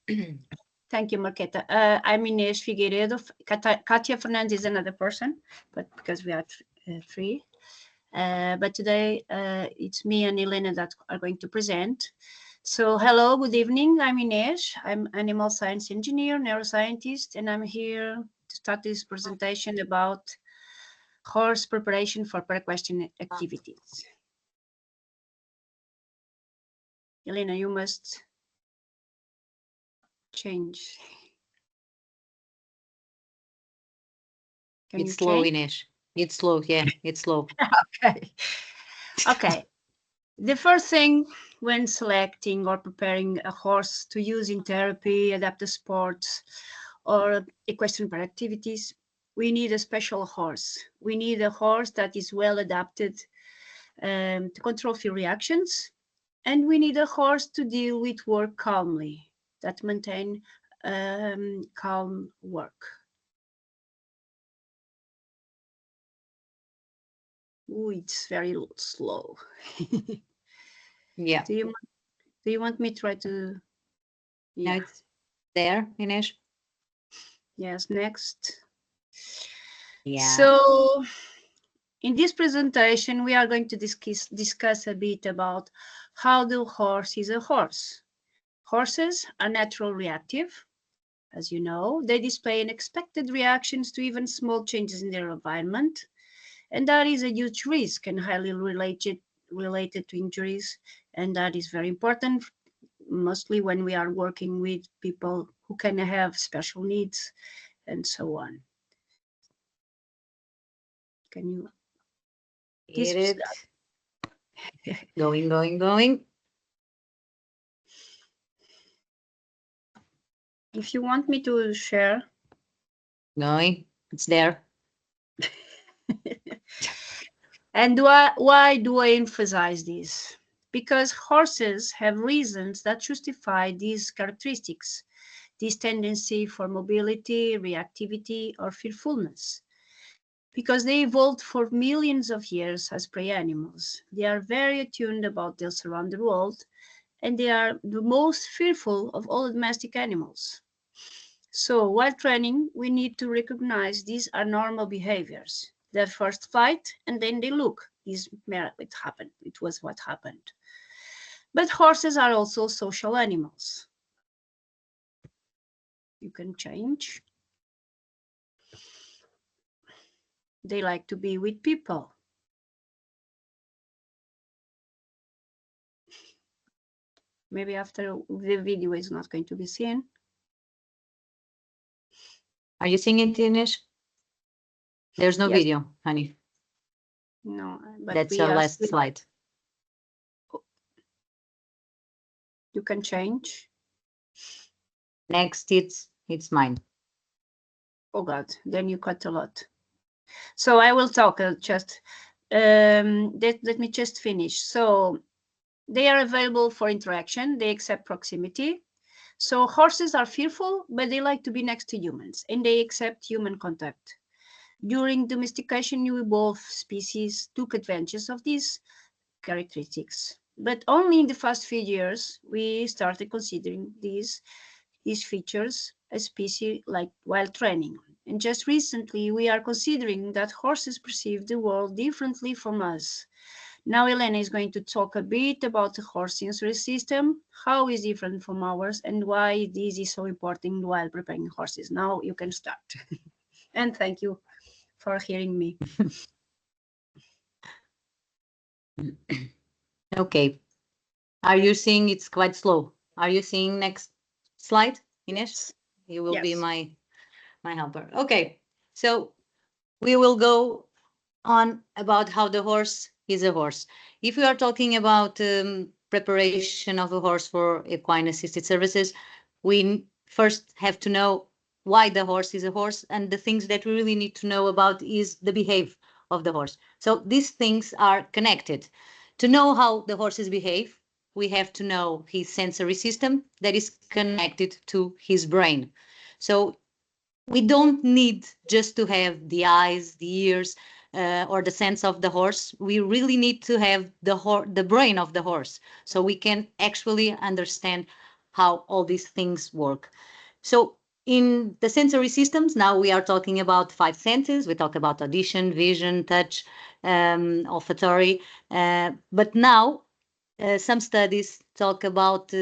Thank you, Marqueta. I'm Inês Figueiredo. Katia Fernandes is another person, but because we are three. But today it's me and Elena that are going to present. So hello, good evening. I'm Inês. I'm animal science engineer, neuroscientist, and I'm here to start this presentation about horse preparation for paraequestrian activities. Elena, you must change. It's slow, Inês. It's slow, yeah, it's slow. Okay. The first thing when selecting or preparing a horse to use in therapy, adaptive sports, or equestrian para activities, we need a special horse. We need a horse that is well adapted to control fear reactions, and we need a horse to deal with work calmly, that maintain calm work. Ooh, it's very slow. Yeah. Do you want me to try to? Yeah. Now it's there, Inês. Yes, next. Yeah. So in this presentation, we are going to discuss a bit about how the horse is a horse. Horses are natural reactive. As you know, they display unexpected reactions to even small changes in their environment. And that is a huge risk and highly related to injuries. And that is very important, mostly when we are working with people who can have special needs and so on. Can you? Get it. Going. If you want me to share. Going. It's there. And why do I emphasize this? Because horses have reasons that justify these characteristics, this tendency for mobility, reactivity, or fearfulness. Because they evolved for millions of years as prey animals. They are very attuned about their surrounding world, and they are the most fearful of all domestic animals. So while training, we need to recognize these are normal behaviors. They first fight and then they look. It happened. It was what happened. But horses are also social animals. You can change. They like to be with people. Maybe after the video is not going to be seen. Are you seeing it, Inês? There's no video, honey. No, but that's our last slide. You can change. Next, it's mine. Oh God, then you cut a lot. So I will talk just. Let me just finish. So they are available for interaction. They accept proximity. So horses are fearful, but they like to be next to humans, and they accept human contact. During domestication, both species took advantage of these characteristics. But only in the first few years, we started considering these features a species like while training. And just recently, we are considering that horses perceive the world differently from us. Now Elena is going to talk a bit about the horse sensory system, how it's different from ours, and why this is so important while preparing horses. Now you can start. And thank you for hearing me. Okay. Are you seeing it's quite slow? Are you seeing next slide, Inês? You will be my helper. Okay. So we will go on about how the horse is a horse. If we are talking about preparation of a horse for equine assisted services, we first have to know why the horse is a horse, and the things that we really need to know about is the behavior of the horse. So these things are connected. To know how the horses behave, we have to know his sensory system that is connected to his brain. So we don't need just to have the eyes, the ears, or the sense of the horse. We really need to have the brain of the horse, so we can actually understand how all these things work. So in the sensory systems, now we are talking about 5 senses. We talk about audition, vision, touch, olfactory. But now some studies talk about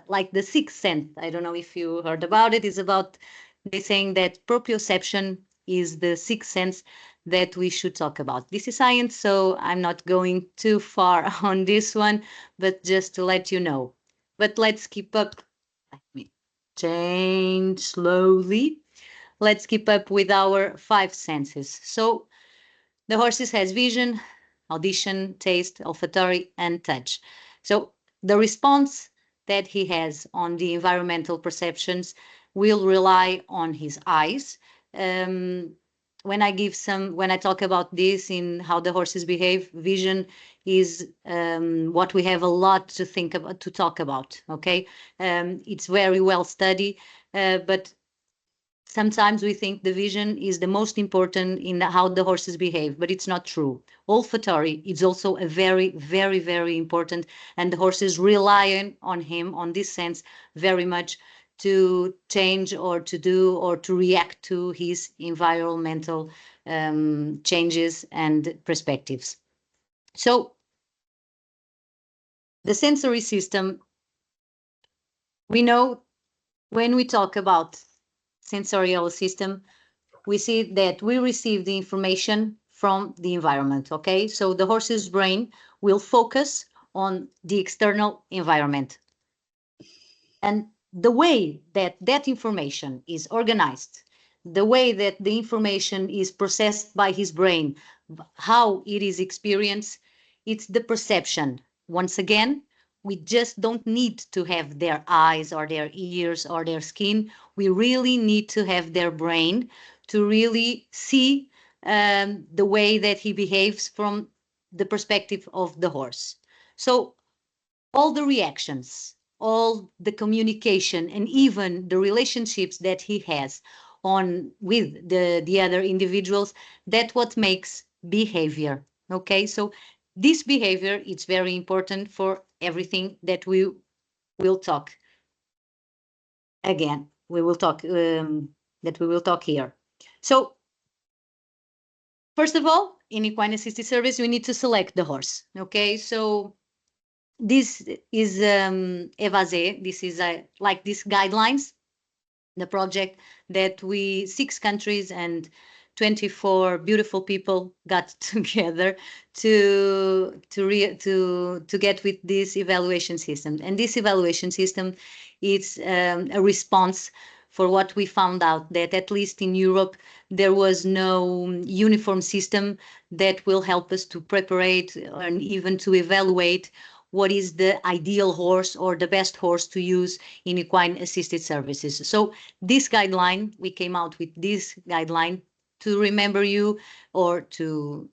like the sixth sense. I don't know if you heard about it. It's about they saying that proprioception is the sixth sense that we should talk about. This is science, so I'm not going too far on this one, but just to let you know. But let's keep up. Let me change slowly. Let's keep up with our 5 senses. So the horses has vision, audition, taste, olfactory, and touch. So the response that he has on the environmental perceptions will rely on his eyes. Um, when I talk about this in how the horses behave, vision is what we have a lot to think about, to talk about. Okay, it's very well studied, but sometimes we think the vision is the most important in how the horses behave, but it's not true. Olfactory is also a very, very, very important, and the horses rely on him on this sense very much to change or to do or to react to his environmental changes and perspectives. So the sensory system, we know when we talk about sensorial system, we see that we receive the information from the environment. Okay, so the horse's brain will focus on the external environment. And the way that that information is organized, the way that the information is processed by his brain, how it is experienced, it's the perception. Once again, we just don't need to have their eyes or their ears or their skin. We really need to have their brain to really see the way that he behaves from the perspective of the horse. So all the reactions, all the communication, and even the relationships that he has on with the other individuals, that's what makes behavior. Okay, so this behavior is very important for everything that we will talk again. We will talk that we will talk here. So first of all, in equine assisted service, we need to select the horse. Okay, so this is Evase. This is like these guidelines, the project that we 6 countries and 24 beautiful people got together to get with this evaluation system. And this evaluation system is a response for what we found out, that at least in Europe there was no uniform system that will help us to prepare and even to evaluate what is the ideal horse or the best horse to use in equine assisted services. So this guideline, we came out with this guideline to remember you or to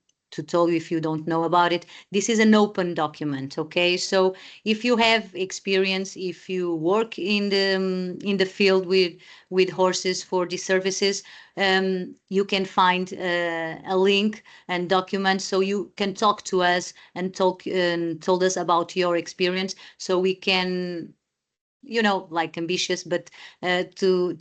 tell you if you don't know about it. This is an open document, okay? So if you have experience, if you work in the field with horses for these services, you can find a link and document so you can talk to us and told us about your experience so we can like ambitious, but to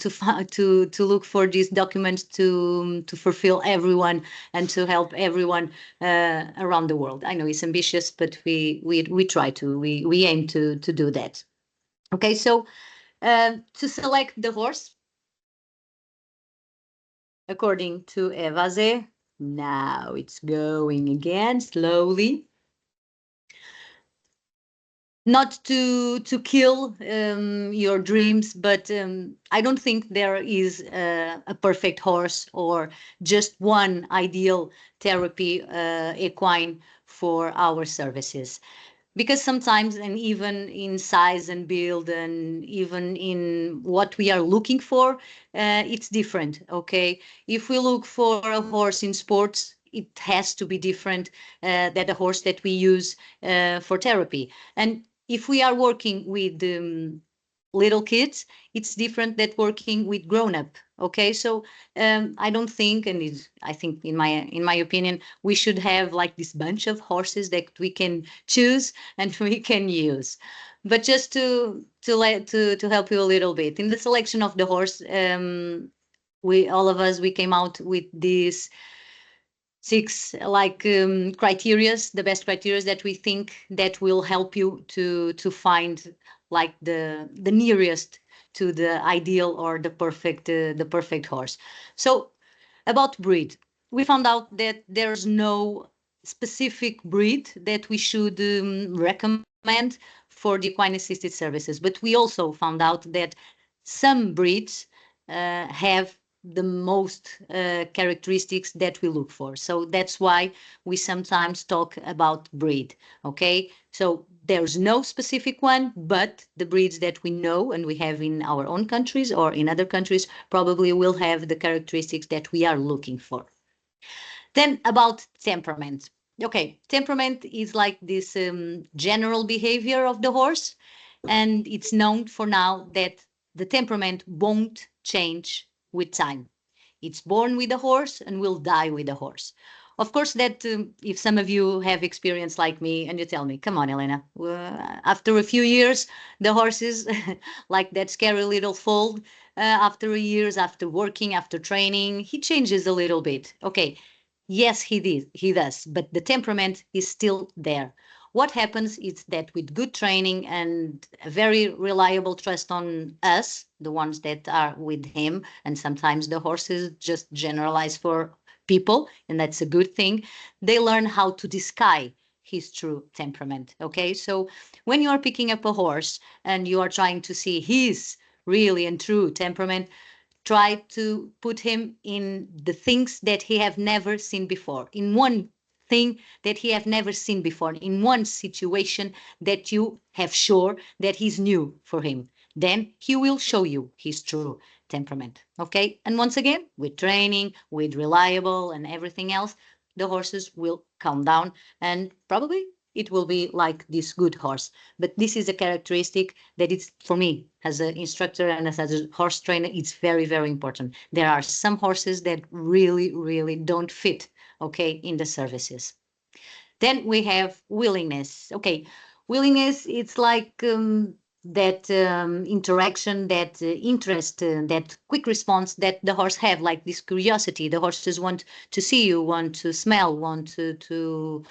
look for these documents to fulfill everyone and to help everyone around the world. I know it's ambitious, but we try to we aim to do that. Okay, so to select the horse according to Evase, now it's going again slowly. Not to kill your dreams, but I don't think there is a perfect horse or just one ideal therapy equine for our services. Because sometimes, and even in size and build and even in what we are looking for, it's different. Okay, if we look for a horse in sports, it has to be different than the horse that we use for therapy. And if we are working with little kids, it's different than working with grown up. Okay, so I don't think, and I think in my opinion, we should have like this bunch of horses that we can choose and we can use. But just to help you a little bit in the selection of the horse, we all of us we came out with these six criterias, the best criterias that we think that will help you to find like the nearest to the ideal or the perfect horse. So about breed, we found out that there's no specific breed that we should recommend for the equine assisted services, but we also found out that some breeds have the most characteristics that we look for. So that's why we sometimes talk about breed. Okay, so there's no specific one, but the breeds that we know and we have in our own countries or in other countries probably will have the characteristics that we are looking for. Then about temperament. Okay, temperament is like this general behavior of the horse, and it's known for now that the temperament won't change with time. It's born with a horse and will die with a horse. Of course, that if some of you have experience like me and you tell me, come on, Elena, after a few years, the horses, like that scary little foal, after years, after working, after training, he changes a little bit. Okay, yes, he does, but the temperament is still there. What happens is that with good training and a very reliable trust on us, the ones that are with him, and sometimes the horses just generalize for people, and that's a good thing, they learn how to disguise his true temperament. Okay, so when you are picking up a horse and you are trying to see his really and true temperament, try to put him in the things that he have never seen before, in one thing that he have never seen before, in one situation that you have sure that he's new for him. Then he will show you his true temperament. Okay, and once again, with training, with reliable and everything else, the horses will calm down and probably it will be like this good horse. But this is a characteristic that it's for me as an instructor and as a horse trainer, it's very, very important. There are some horses that really, really don't fit, okay, in the services. Then we have willingness. Okay, willingness, it's like that interaction, that interest, that quick response that the horse have, like this curiosity. The horses want to see you, want to smell, want to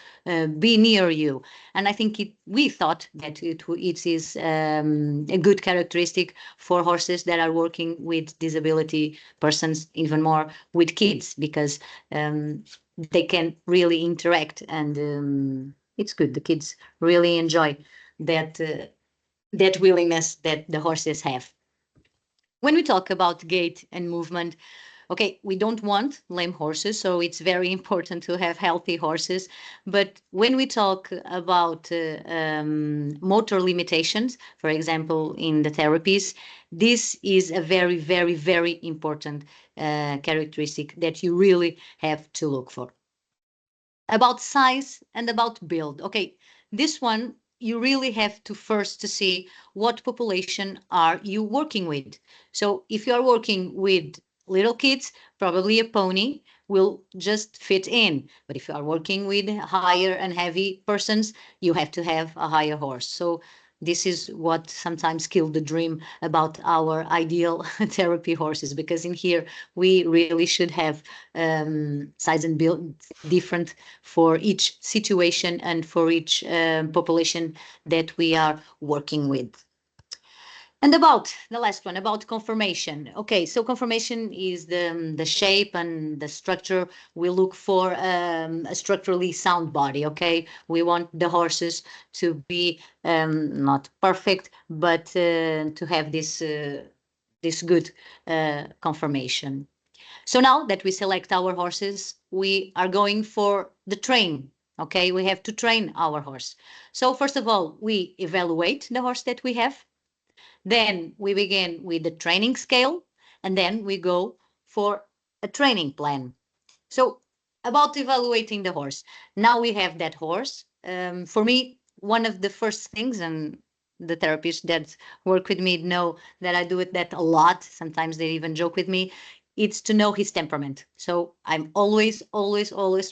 be near you. And I think we thought that it is a good characteristic for horses that are working with disability persons, even more with kids, because they can really interact and it's good. The kids really enjoy that that willingness that the horses have. When we talk about gait and movement, okay, we don't want lame horses, so it's very important to have healthy horses. But when we talk about motor limitations, for example, in the therapies, this is a very, very, very important characteristic that you really have to look for. About size and about build. Okay, this one you really have to first to see what population are you working with. So if you are working with little kids, probably a pony will just fit in. But if you are working with higher and heavy persons, you have to have a higher horse. So this is what sometimes killed the dream about our ideal therapy horses, because in here we really should have size and build different for each situation and for each population that we are working with. And about the last one, about conformation. Okay, so conformation is the shape and the structure. We look for a structurally sound body. Okay, we want the horses to be not perfect, but to have this good conformation. So now that we select our horses, we are going for the train. Okay, we have to train our horse. So first of all, we evaluate the horse that we have. Then we begin with the training scale, and then we go for a training plan. So about evaluating the horse. Now we have that horse. For me, one of the first things, and the therapists that work with me know that I do it that a lot. Sometimes they even joke with me. it's to know his temperament. So I'm always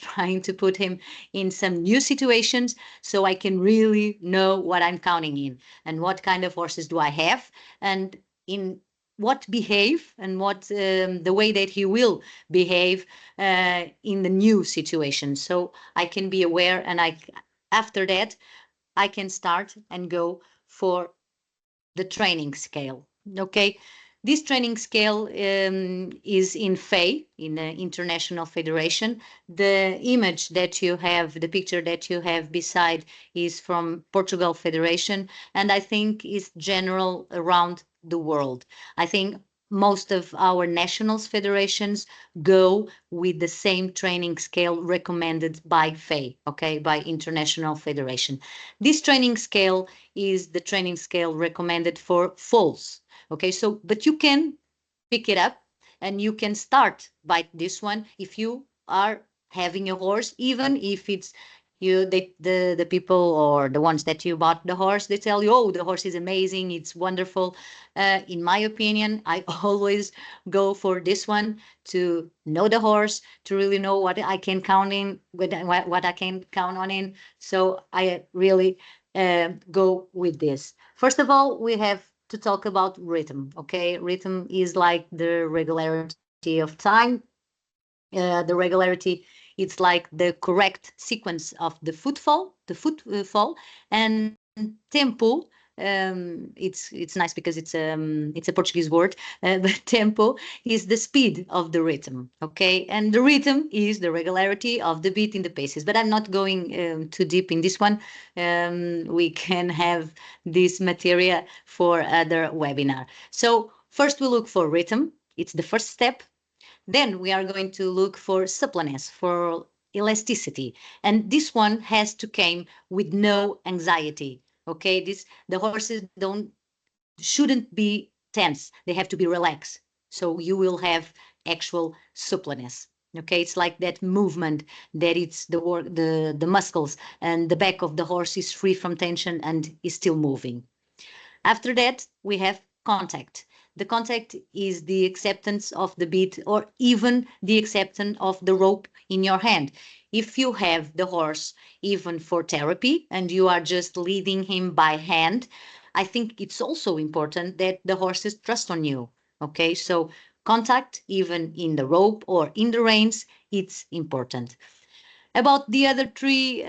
trying to put him in some new situations so I can really know what I'm counting in and what kind of horses do I have and in what behave and what the way that he will behave in the new situation. So I can be aware, and after that I can start and go for the training scale. Okay, this training scale is in FEI, in the International Federation. The image that you have, the picture that you have beside, is from Portugal Federation, and I think is general around the world. I think most of our nationals federations go with the same training scale recommended by FEI, okay, by International Federation. This training scale is the training scale recommended for foals. Okay, so but you can pick it up and you can start by this one if you are having a horse, even if it's you the people or the ones that you bought the horse, they tell you, oh, the horse is amazing, it's wonderful. In my opinion, I always go for this one to know the horse, to really know what I can count in, what I can count on in. So I really go with this. First of all, we have to talk about rhythm. Okay, rhythm is like the regularity of time. The regularity, it's like the correct sequence of the footfall, and tempo. It's nice because it's a Portuguese word, but tempo is the speed of the rhythm. Okay, and the rhythm is the regularity of the beat in the paces. But I'm not going too deep in this one. We can have this material for other webinar. So first we look for rhythm. It's the first step. Then we are going to look for suppleness, for elasticity. And this one has to come with no anxiety. Okay, the horses shouldn't be tense. They have to be relaxed. So you will have actual suppleness. Okay, it's like that movement that it's the muscles and the back of the horse is free from tension and is still moving. After that, we have contact. The contact is the acceptance of the beat or even the acceptance of the rope in your hand. If you have the horse even for therapy and you are just leading him by hand, I think it's also important that the horses trust on you. Okay, so contact even in the rope or in the reins, it's important. About the other three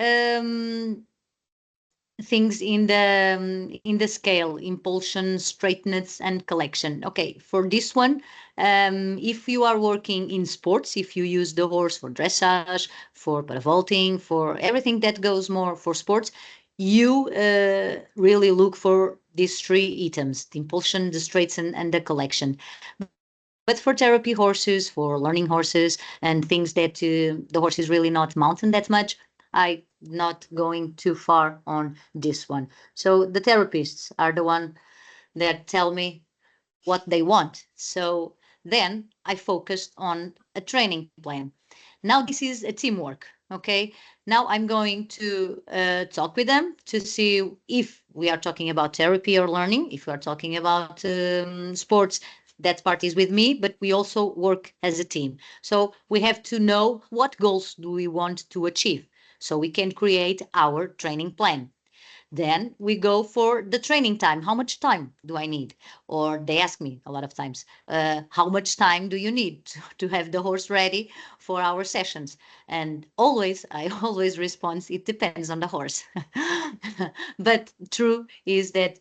things in the scale: impulsion, straightness, and collection. Okay, for this one, if you are working in sports, if you use the horse for dressage, for paravolting, for everything that goes more for sports, you really look for these three items: the impulsion, the straights, and the collection. But for therapy horses, for learning horses, and things that the horse is really not mountain that much, I not going too far on this one. So the therapists are the one that tell me what they want. So then I focused on a training plan. Now this is a teamwork. Okay. Now I'm going to talk with them to see if we are talking about therapy or learning. If we are talking about sports, that part is with me, but we also work as a team. So we have to know what goals do we want to achieve so we can create our training plan. Then we go for the training time. How much time do I need? Or they ask me a lot of times, how much time do you need to have the horse ready for our sessions? And I always respond, it depends on the horse. But true is that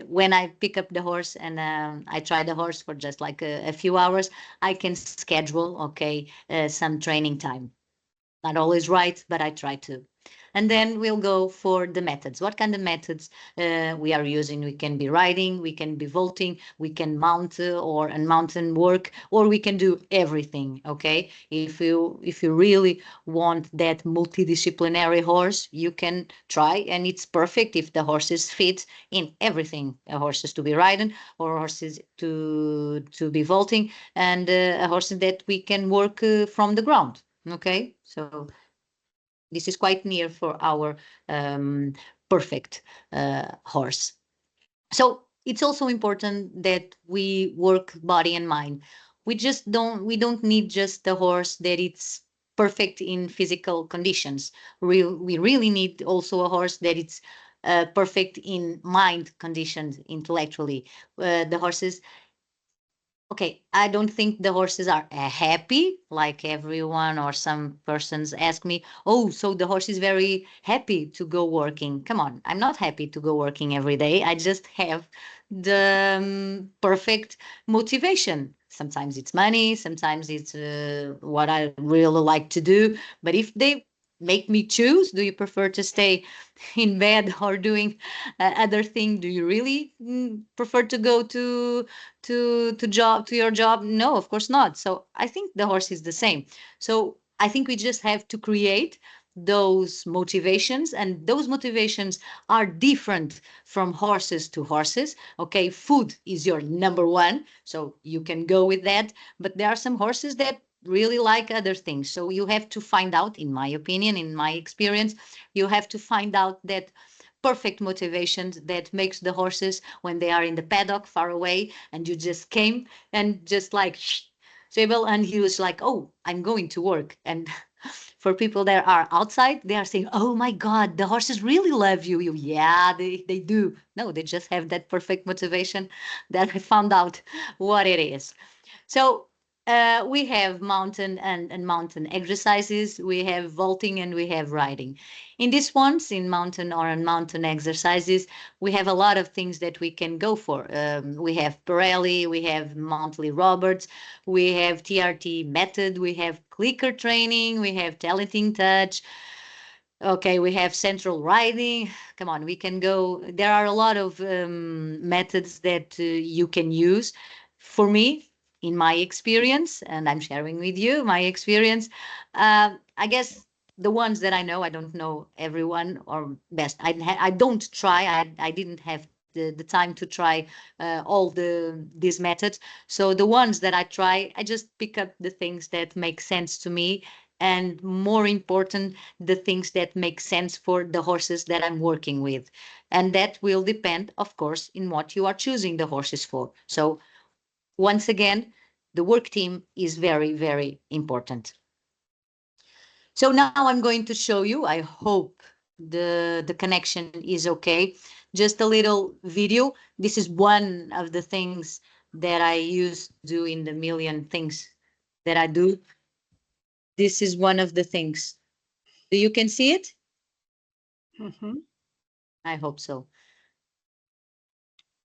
when I pick up the horse and I try the horse for just like a few hours, I can schedule, okay, some training time. Not always right, but I try to. And then we'll go for the methods. What kind of methods we are using? We can be riding, we can be vaulting, we can mount or unmountain work, or we can do everything. Okay, if you really want that multidisciplinary horse, you can try, and it's perfect if the horse is fit in everything. Horses to be riding, or horses to be vaulting, and a horse that we can work from the ground. Okay, so this is quite near for our perfect horse. So it's also important that we work body and mind. we don't need just the horse that it's perfect in physical conditions. We really need also a horse that it's perfect in mind conditions intellectually. The horses, okay, I don't think the horses are happy like everyone or some persons ask me, oh, so the horse is very happy to go working. Come on, I'm not happy to go working every day. I just have the perfect motivation. Sometimes it's money, sometimes it's what I really like to do. But if they make me choose, do you prefer to stay in bed or doing other thing? Do you really prefer to go to your job? No, of course not. So I think the horse is the same. So I think we just have to create those motivations, and those motivations are different from horses to horses. Okay, food is your number one, so you can go with that, but there are some horses that really like other things. So you have to find out, in my opinion, in my experience, you have to find out that perfect motivations that makes the horses, when they are in the paddock far away and you just came and just like Sable, and he was like, oh, I'm going to work. And for people that are outside, they are saying, oh my God, the horses really love you. Yeah, they do. No, they just have that perfect motivation that I found out what it is. So we have mountain and mountain exercises. We have vaulting and we have riding. In these ones, in mountain or on mountain exercises, we have a lot of things that we can go for. We have Pirelli, we have Monthly Roberts, we have TRT method, we have clicker training, we have talenting touch. Okay, we have central riding. Come on, we can go. There are a lot of methods that you can use. For me, in my experience, and I'm sharing with you my experience, I guess the ones that I know, I don't know everyone or best. I don't try. I didn't have the time to try all these methods. So the ones that I try, I just pick up the things that make sense to me, and more important, the things that make sense for the horses that I'm working with. And that will depend, of course, in what you are choosing the horses for. So once again, the work team is very, very important. So now I'm going to show you, I hope the connection is okay. Just a little video. This is one of the things that I used to do in the million things that I do. This is one of the things. Do you can see it? Mhm. I hope so.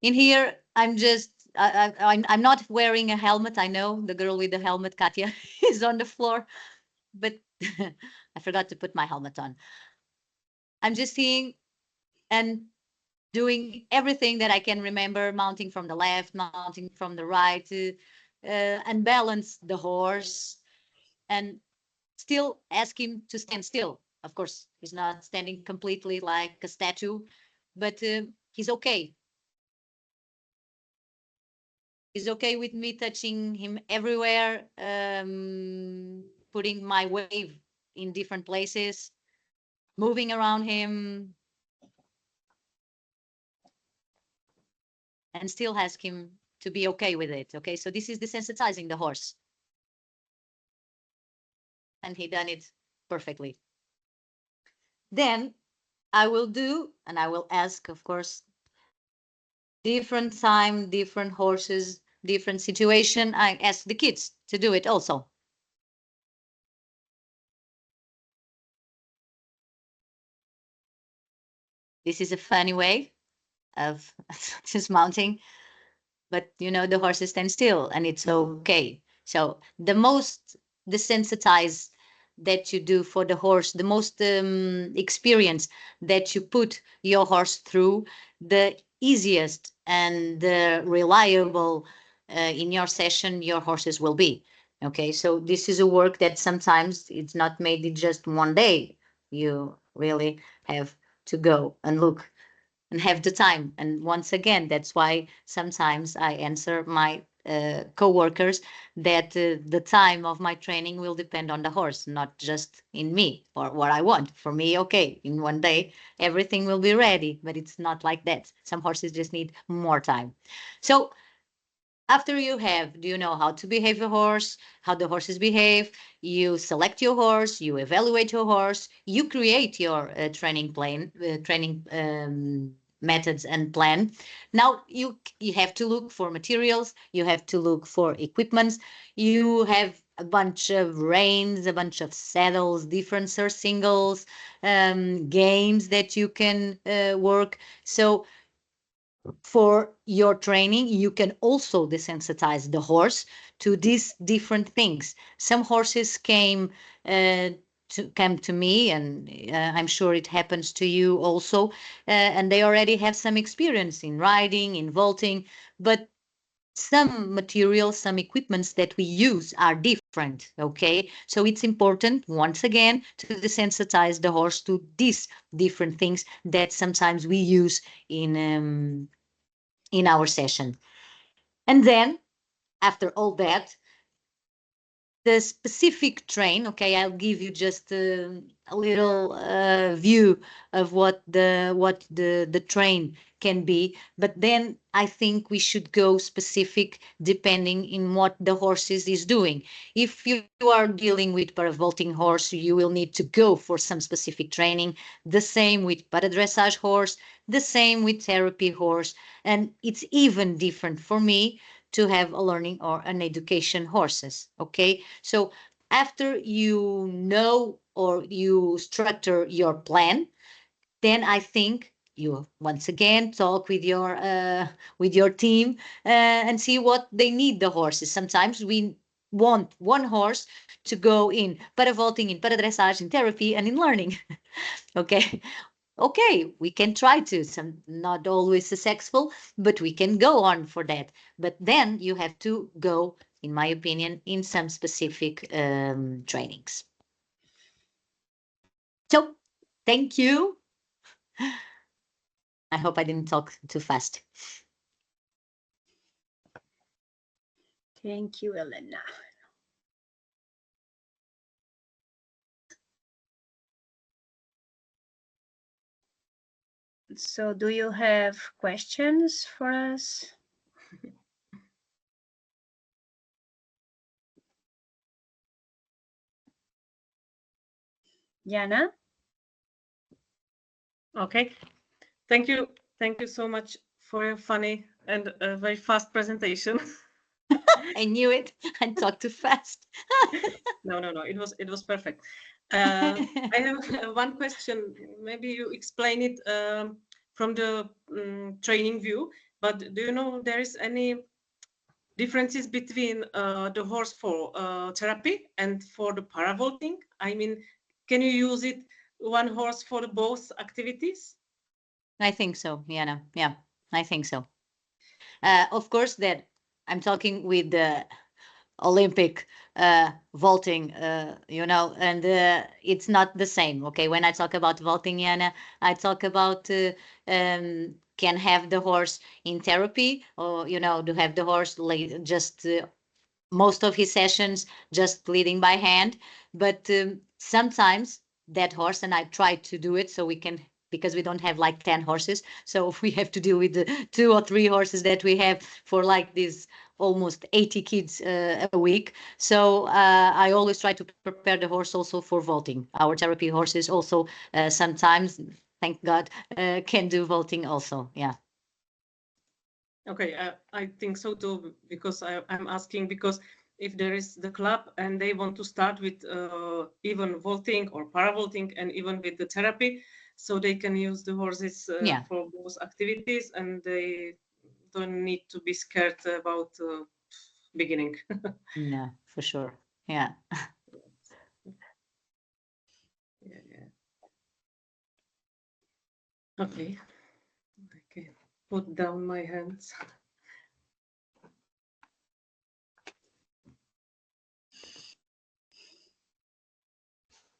In here, I'm just, I'm not wearing a helmet. I know the girl with the helmet, Katya, is on the floor, but I forgot to put my helmet on. I'm just seeing and doing everything that I can remember, mounting from the left, mounting from the right, and balance the horse, and still ask him to stand still. Of course, he's not standing completely like a statue, but he's okay. He's okay with me touching him everywhere, putting my wave in different places, moving around him, and still ask him to be okay with it. Okay, so this is desensitizing the horse. And he done it perfectly. Then I will do, and I will ask, of course, different time, different horses, different situation. I ask the kids to do it also. This is a funny way of dismounting, but you know the horses stand still and it's okay. So the most desensitized that you do for the horse, the most experience that you put your horse through, the easiest and the reliable in your session your horses will be. Okay, so this is a work that sometimes it's not made in just one day. You really have to go and look and have the time. And once again, that's why sometimes I answer my co-workers that the time of my training will depend on the horse, not just in me or what I want. For me, okay, in one day, everything will be ready, but it's not like that. Some horses just need more time. So after you have, do you know how to behave a horse, how the horses behave, you select your horse, you evaluate your horse, you create your training plan, training methods and plan. Now you have to look for materials, you have to look for equipments, you have a bunch of reins, a bunch of saddles, different singles, games that you can work. So for your training, you can also desensitize the horse to these different things. Some horses come to me, and I'm sure it happens to you also, and they already have some experience in riding, in vaulting, but some materials, some equipments that we use are different. Okay, so it's important once again to desensitize the horse to these different things that sometimes we use in our session. And then after all that, the specific train, okay, I'll give you just a little view of what the train can be, but then I think we should go specific depending in what the horses is doing. If you are dealing with para-vaulting horse, you will need to go for some specific training. The same with para-dressage horse, the same with therapy horse, and it's even different for me to have a learning or an education horses. Okay, so after you know or you structure your plan, then I think you once again talk with your team and see what they need the horses. Sometimes we want one horse to go in para vaulting, in para dressage, in therapy, and in learning. Okay, okay, we can try to, some not always successful, but we can go on for that. But then you have to go, in my opinion, in some specific trainings. So thank you. I hope I didn't talk too fast. Thank you, Elena. So do you have questions for us? Jana? Okay. Thank you. Thank you so much for your funny and very fast presentation. I knew it. I talked too fast. No. It was perfect. I have one question. Maybe you explain it from the training view, but do you know there is any differences between the horse for therapy and for the paravaulting? I mean, can you use it one horse for both activities? I think so, Yana. Yeah, I think so. Of course, that I'm talking with the Olympic vaulting, and it's not the same. Okay, when I talk about vaulting, Yana, I talk about can have the horse in therapy, or to have the horse just most of his sessions just leading by hand. But sometimes that horse, and I try to do it so we can, because we don't have like 10 horses, so we have to deal with the 2 or 3 horses that we have for like these almost 80 kids a week. So I always try to prepare the horse also for vaulting. Our therapy horses also sometimes, thank God, can do vaulting also. Yeah. Okay, I think so too, because I'm asking because if there is the club and they want to start with even vaulting or paravaulting and even with the therapy, so they can use the horses for both activities, and they don't need to be scared about beginning. Yeah, for sure. Yeah. Yeah. Okay. Okay. Put down my hands.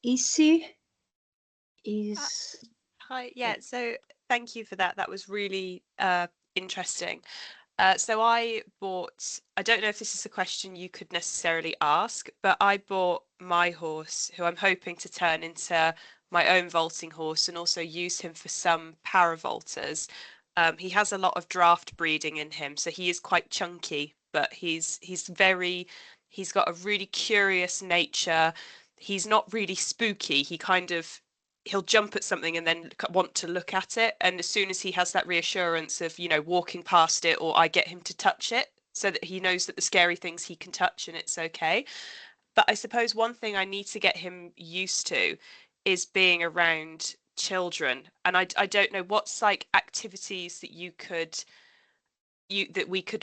Issy is... Hi, yeah, so thank you for that. That was really interesting. So I don't know if this is a question you could necessarily ask, but I bought my horse, who I'm hoping to turn into my own vaulting horse and also use him for some para vaulters. He has a lot of draft breeding in him, so he is quite chunky but he's got a really curious nature. He's not really spooky. He'll jump at something and then want to look at it. And as soon as he has that reassurance of, walking past it, or I get him to touch it so that he knows that the scary things he can touch and it's okay. But I suppose one thing I need to get him used to is being around children. And I don't know what's like activities that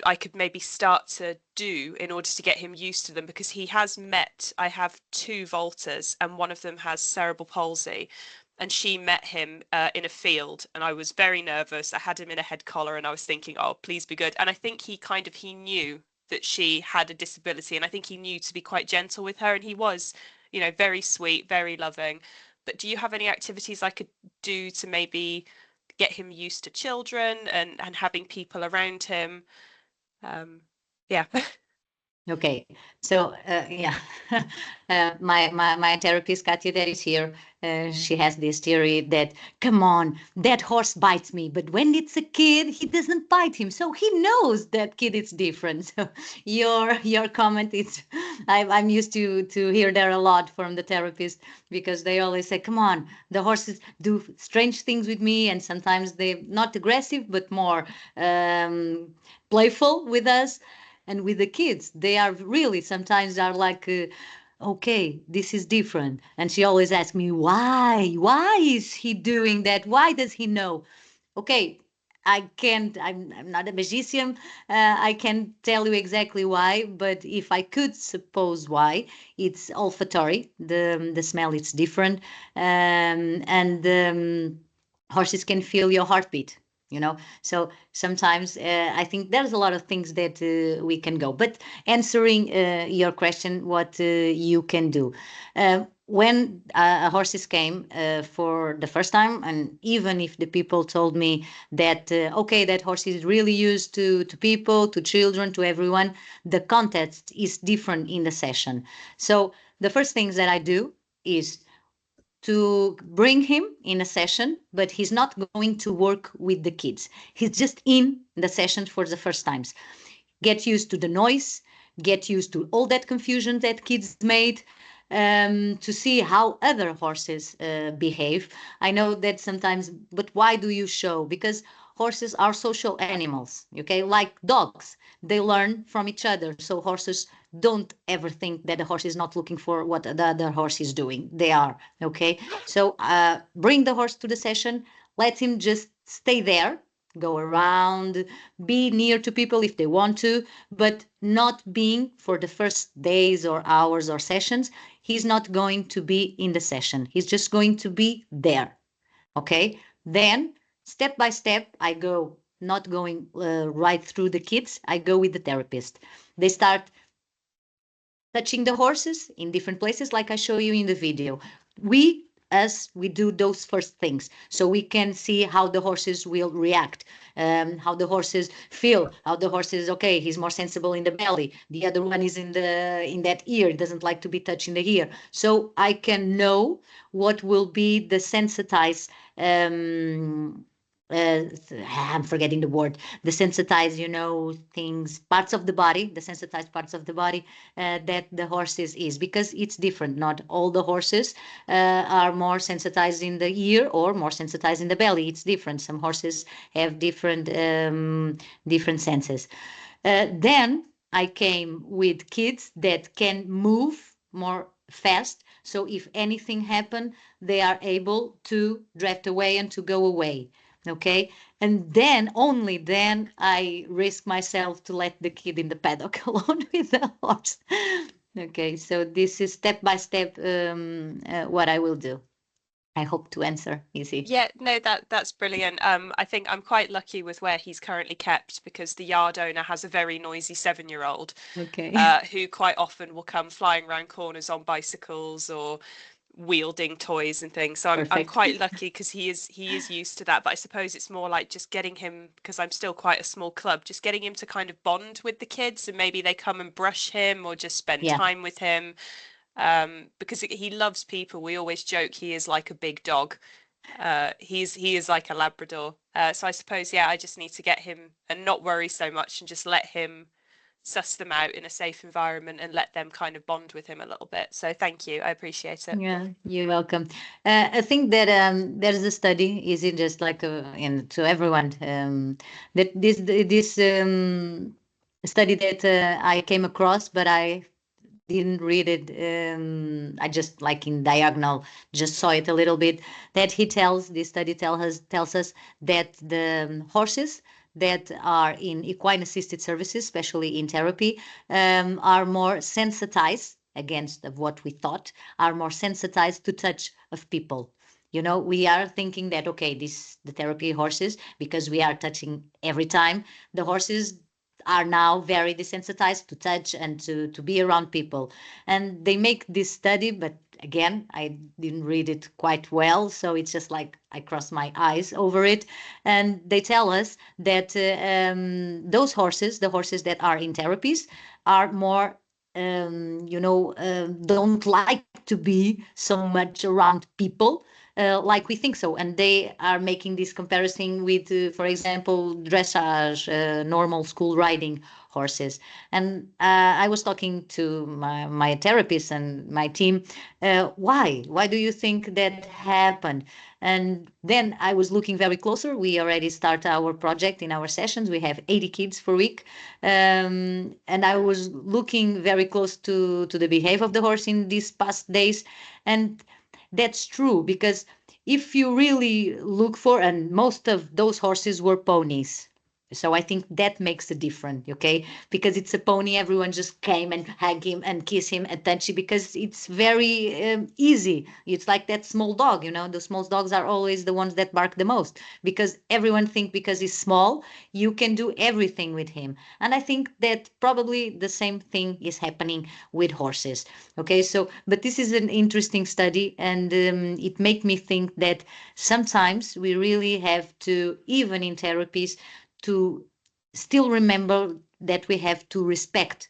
I could maybe start to do in order to get him used to them, because I have 2 vaulters and one of them has cerebral palsy, and she met him in a field, and I was very nervous. I had him in a head collar and I was thinking, oh, please be good. And I think he knew that she had a disability, and I think he knew to be quite gentle with her, and he was, very sweet, very loving. But do you have any activities I could do to maybe get him used to children and having people around him? Yeah. Okay, so yeah, my therapist Katya that is here, she has this theory that, come on, that horse bites me, but when it's a kid, he doesn't bite him, so he knows that kid is different. So your comment is, I'm used to hear that a lot from the therapist, because they always say, come on, the horses do strange things with me, and sometimes they're not aggressive but more playful with us. And with the kids, they are really sometimes are like, okay, this is different. And she always asks me, why is he doing that? Why does he know? Okay, I'm not a magician. I can't tell you exactly why, but if I could suppose why, it's olfactory. The smell is different. And horses can feel your heartbeat. So sometimes I think there's a lot of things that we can go. But answering your question, what you can do. When horses came for the first time, and even if the people told me that, okay, that horse is really used to people, to children, to everyone, the context is different in the session. So the first things that I do is to bring him in a session, but he's not going to work with the kids. He's just in the session for the first times. Get used to the noise, get used to all that confusion that kids made, to see how other horses behave. I know that sometimes, but why do you show? Because horses are social animals, okay? Like dogs, they learn from each other. So horses don't ever think that the horse is not looking for what the other horse is doing. They are, okay? So bring the horse to the session, let him just stay there, go around, be near to people if they want to, but not being for the first days or hours or sessions. He's not going to be in the session. He's just going to be there. Okay. Then step by step, I go, not going right through the kids. I go with the therapist. They start touching the horses in different places, like I show you in the video. We do those first things, so we can see how the horses will react, how the horses feel, how the horses, okay, he's more sensible in the belly, the other one is in that ear, doesn't like to be touched in the ear. So I can know what will be the sensitized, I'm forgetting the word, the sensitized, things, parts of the body, the sensitized parts of the body that the horses is, because it's different. Not all the horses are more sensitized in the ear or more sensitized in the belly. It's different. Some horses have different senses. Then I came with kids that can move more fast. So if anything happened, they are able to draft away and to go away. Okay. And then, only then, I risk myself to let the kid in the paddock alone with the horse. Okay. So this is step by step what I will do. I hope to answer easy. Yeah, no, that's brilliant. I think I'm quite lucky with where he's currently kept, because the yard owner has a very noisy 7-year-old who quite often will come flying around corners on bicycles or wielding toys and things. So I'm quite lucky, because he is used to that. But I suppose it's more like just getting him, because I'm still quite a small club, just getting him to kind of bond with the kids, and maybe they come and brush him or just spend time with him. Because he loves people. We always joke he is like a big dog. He is like a Labrador. So I suppose, I just need to get him and not worry so much and just let him suss them out in a safe environment and let them kind of bond with him a little bit. So thank you, I appreciate it. Yeah, you're welcome. I think that there's a study, is it just like to everyone, that this study that I came across, but I didn't read it. I just like in diagonal, just saw it a little bit. That this study tells us that the horses that are in equine assisted services, especially in therapy, are more sensitized against of what we thought, are more sensitized to touch of people. You know, we are thinking that, okay, the therapy horses, because we are touching every time, the horses are now very desensitized to touch and to be around people. And they make this study, but again, I didn't read it quite well, so it's just like I crossed my eyes over it. And they tell us that those horses, the horses that are in therapies, are more don't like to be so much around people like we think so. And they are making this comparison with, for example, dressage, normal school riding horses. And I was talking to my therapist and my team, why do you think that happened? And then I was looking very closer. We already start our project in our sessions. We have 80 kids per week. And I was looking very close to the behavior of the horse in these past days. And that's true, because if you really look for, and most of those horses were ponies. So I think that makes a difference, okay? Because it's a pony, everyone just came and hug him and kiss him and touch him, because it's very easy. It's like that small dog, you know, the small dogs are always the ones that bark the most, because everyone think because he's small, you can do everything with him. And I think that probably the same thing is happening with horses, okay? So, but this is an interesting study, and it made me think that sometimes we really have to, even in therapies, to still remember that we have to respect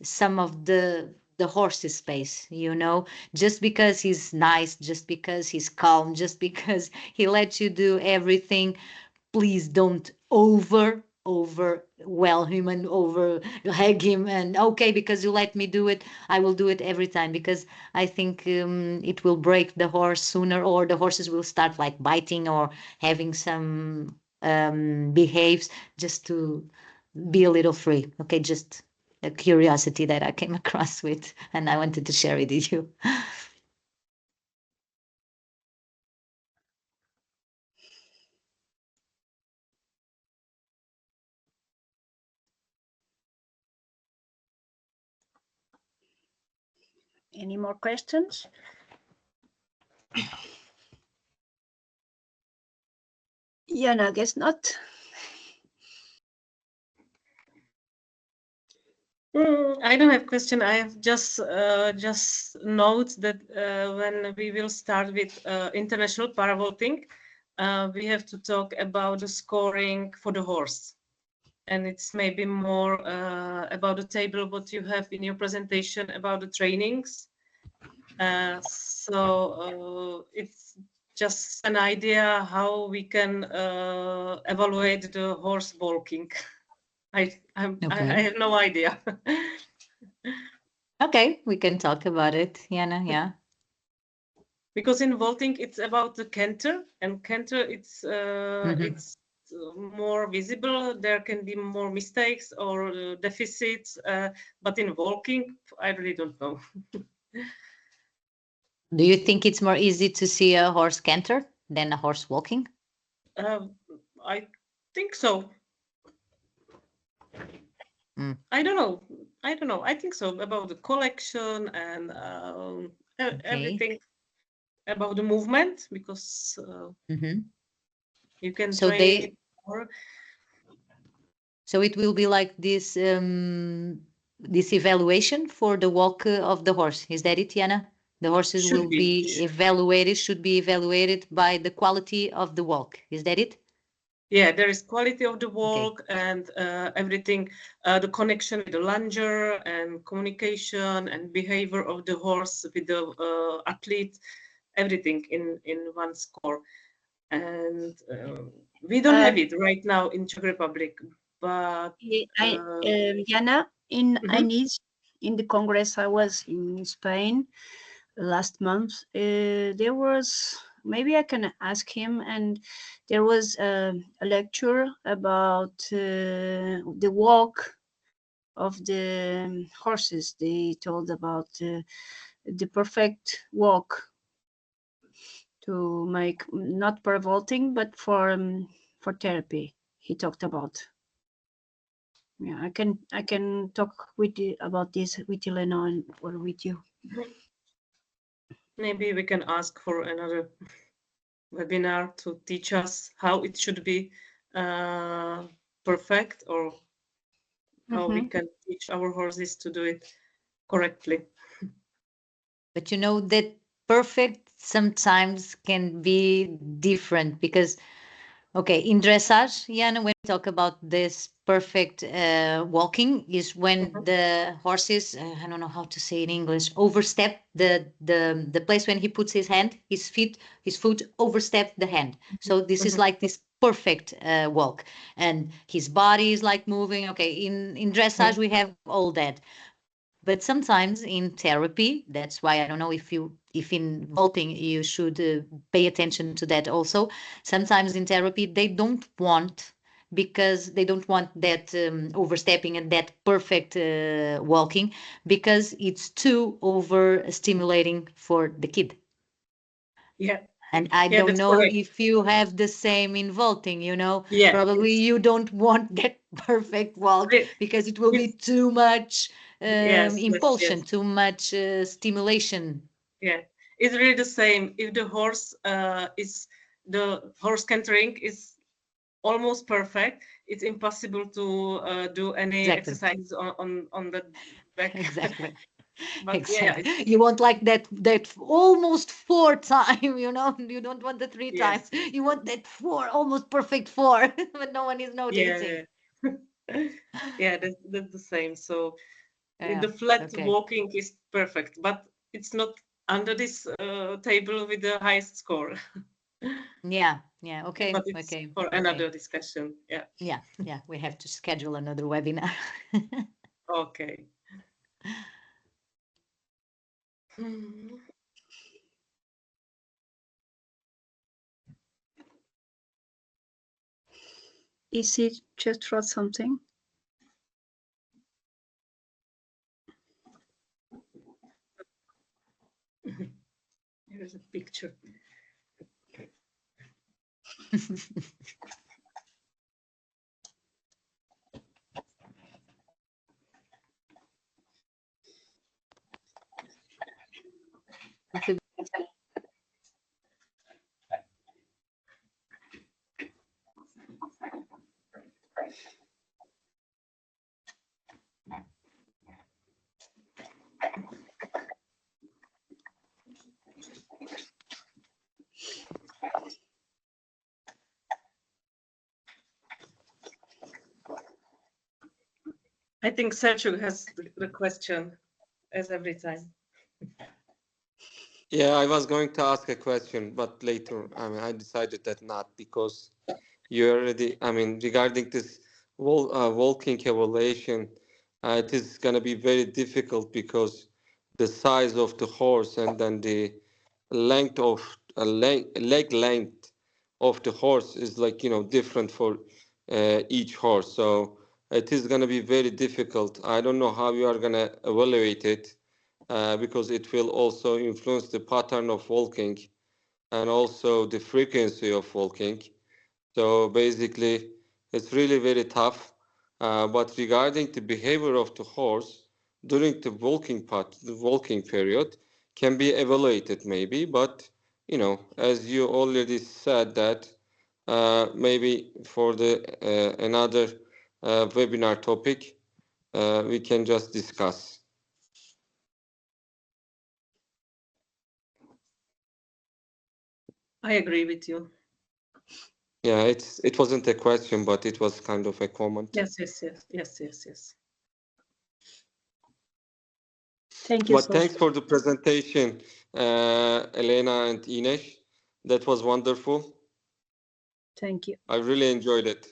some of the horse's space, you know, just because he's nice, just because he's calm, just because he lets you do everything, please don't overwhelm him and over hug him, and okay, because you let me do it, I will do it every time, because I think it will break the horse sooner, or the horses will start like biting or having some behaves just to be a little free. Okay, just a curiosity that I came across with, and I wanted to share it with you. Any more questions? Jana, I guess not. I don't have question. I have just notes that when we will start with international paravolting, we have to talk about the scoring for the horse, and it's maybe more about the table what you have in your presentation about the trainings. So it's just an idea how we can evaluate the horse balking. I have no idea. Okay, we can talk about it, Jana. Yeah. Because in vaulting it's about the canter, and canter it's more visible. There can be more mistakes or deficits, but in walking, I really don't know. Do you think it's more easy to see a horse canter than a horse walking? I think so. I don't know. I think so, about the collection and everything about the movement, because you can train it more. So it will be like this this evaluation for the walk of the horse. Is that it, Jana? The horses should be evaluated by the quality of the walk. Is that it? Yeah, there is quality of the walk and everything, the connection with the lunger and communication and behavior of the horse with the athlete, everything in one score. And we don't have it right now in Czech Republic, but Jana, in Mhm. in the Congress I was in Spain last month, there was, maybe I can ask him, and there was a lecture about the walk of the horses. They told about the perfect walk to make, not for vaulting, but for therapy. He talked about. Yeah, I can talk with you about this with Elena or with you. Maybe we can ask for another webinar to teach us how it should be perfect, or how we can teach our horses to do it correctly. But you know that perfect sometimes can be different because, okay, in dressage, Jana, when we talk about this perfect walking, is when the horses, I don't know how to say in English, overstep the place when he puts his hand, his foot overstep the hand. So this is like this perfect walk, and his body is like moving. Okay, in dressage we have all that. But sometimes in therapy, that's why I don't know if in vaulting you should pay attention to that also. Sometimes in therapy they don't want, because they don't want that overstepping and that perfect walking, because it's too overstimulating for the kid. Yeah. And I Yeah, don't that's know correct. if you have the same in vaulting, Yeah, probably you don't want that perfect walk it- because it will be it's too much yes, impulsion, yes. too much stimulation. Yeah, it's really the same. If the horse the horse cantering is almost perfect, it's impossible to do any Exactly. exercise on the back. Exactly. But yeah, Exactly. You want like that almost four time, you don't want the three yes, times. You want that four, almost perfect four, but no one is noticing. yeah, yeah, that's the same. So Yeah. the flat Okay. walking is perfect, but it's not under this table with the highest score. Yeah. Yeah. But Okay. it's Okay. for Okay. another discussion. Yeah. Yeah. Yeah. We have to schedule another webinar. Okay. Hmm. Is it just wrote something? Here's a picture. I think Selçuk has the question, as every time. Yeah, I was going to ask a question, but later, I decided that not, because you already, regarding this walking evaluation, it is going to be very difficult because the size of the horse and then the length of leg length of the horse is like, different for each horse. So it is going to be very difficult. I don't know how you are going to evaluate it, because it will also influence the pattern of walking and also the frequency of walking. So basically, it's really very tough. But regarding the behavior of the horse during the walking period can be evaluated maybe. But as you already said that, maybe for the another webinar topic, we can just discuss. I agree with you. Yeah, it wasn't a question, but it was kind of a comment. Yes, yes, yes, yes, yes, yes. Thank you But so thanks for the presentation, Elena and Ines. That was wonderful. Thank you. I really enjoyed it.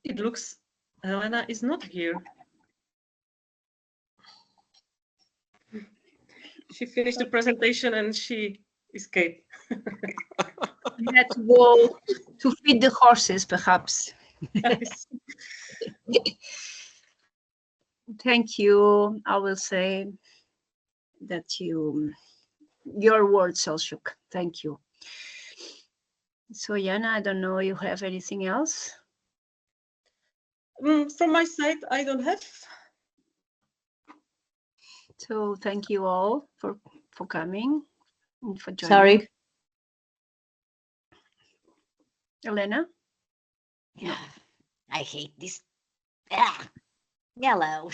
It looks Helena is not here. She finished the presentation and she escaped. You had to go to feed the horses, perhaps. Thank you. I will say that your words, Selçuk. Thank you. So, Jana, I don't know, you have anything else? From my side, I don't have. So thank you all for coming and for joining. Sorry. Elena? Yeah, I hate this. Yellow.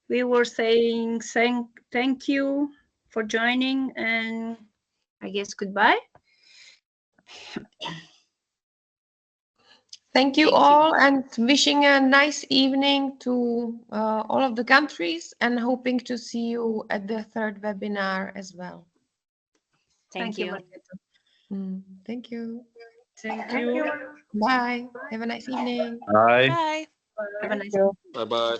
We were saying thank you for joining, and I guess goodbye. Thank you all, and wishing a nice evening to all of the countries, and hoping to see you at the third webinar as well. Thank you. Margareta. Thank you. Thank you. Bye. Have a nice evening. Bye. Bye. Have a nice Bye bye.